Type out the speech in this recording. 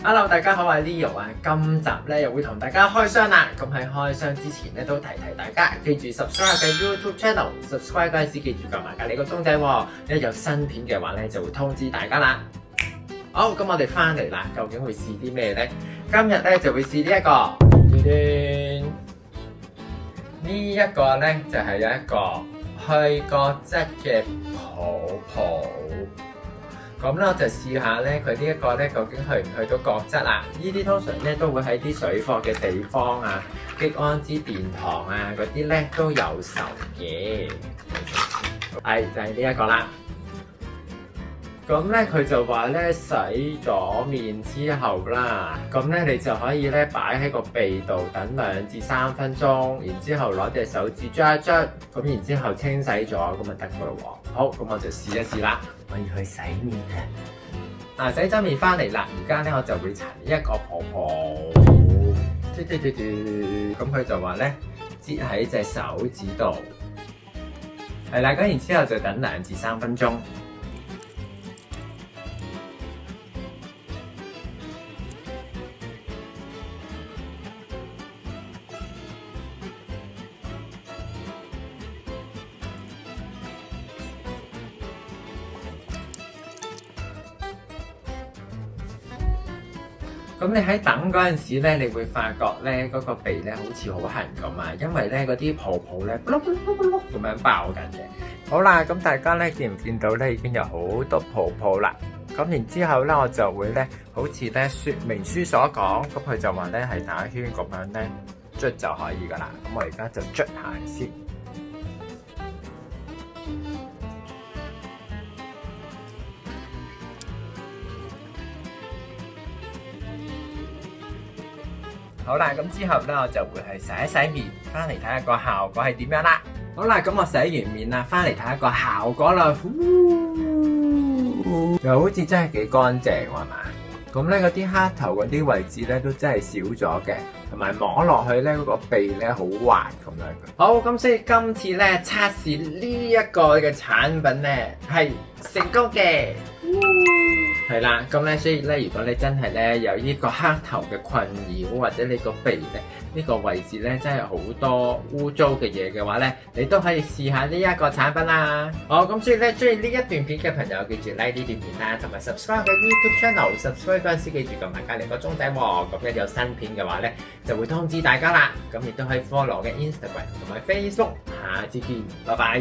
Hello，大家好，我係 Leo 啊。今集咧又會同大家開箱啦。咁喺開箱之前咧，都提大家記住 subscribe 嘅 YouTube channel，subscribe 嗰陣時記住撳埋隔離個鐘仔喎。一有新片嘅話咧，就會通知大家啦。好，咁我哋翻嚟啦，究竟會試啲咩咧？今日咧就會試呢一個，呢一個咧就係有一個去角質嘅泡泡。咁咧我就試下咧，佢呢一個咧究竟去唔去到角質啊？呢啲通常咧都會喺啲水貨嘅地方啊，激安之殿堂啊嗰啲咧都有售嘅。係就係呢一個啦。咁咧佢就話咧洗咗面之後啦，咁咧你就可以咧擺喺個鼻度等2至3分鐘，然之後攞隻手指捽一捽，咁然之後清洗咗，咁就得噶咯喎。好，咁我就試一試啦。我要去洗面啊！洗咗面翻嚟啦，而家咧我就會搽一個泡泡，咁佢就話咧擠喺隻手指度，係啦，咁然之後就等2至3分鐘。咁你喺等嗰陣時咧，你會發覺咧嗰個鼻咧好似好痕咁啊，因為咧嗰啲泡泡咧碌碌碌碌咁樣爆緊嘅。好啦，咁大家咧見唔見到咧已經有好多泡泡啦？咁然之後咧我就會咧好似咧說明書所講，咁佢就話咧係打圈咁樣咧捽就可以噶啦。咁我而家就捽下先。好啦，咁之後咧我就會係洗一洗面，翻嚟睇下個效果係點樣啦。好啦，咁我洗完面啦，翻嚟睇下個效果啦。又好似真係幾乾淨喎，係嘛？咁咧嗰啲黑頭嗰啲位置咧都真係少咗嘅，同埋摸落去咧嗰個鼻咧好滑咁樣嘅。好，咁所以今次咧測試呢一個嘅產品咧係成功嘅。係啦，咁咧，所以咧，如果你真係咧有呢個黑頭嘅困擾，或者你個鼻咧呢個位置咧真係好多污糟嘅嘢嘅話咧，你都可以試下呢一個產品啦。好，咁所以咧，中意呢一段片嘅朋友記住 like 呢段片啦，同埋 subscribe 嘅 YouTube channel，subscribe 嗰陣時記住撳埋隔離個鐘仔喎。咁一有新片嘅話咧，就會通知大家啦。咁亦都可以 follow 我嘅 Instagram 同埋 Facebook。下次見，拜拜。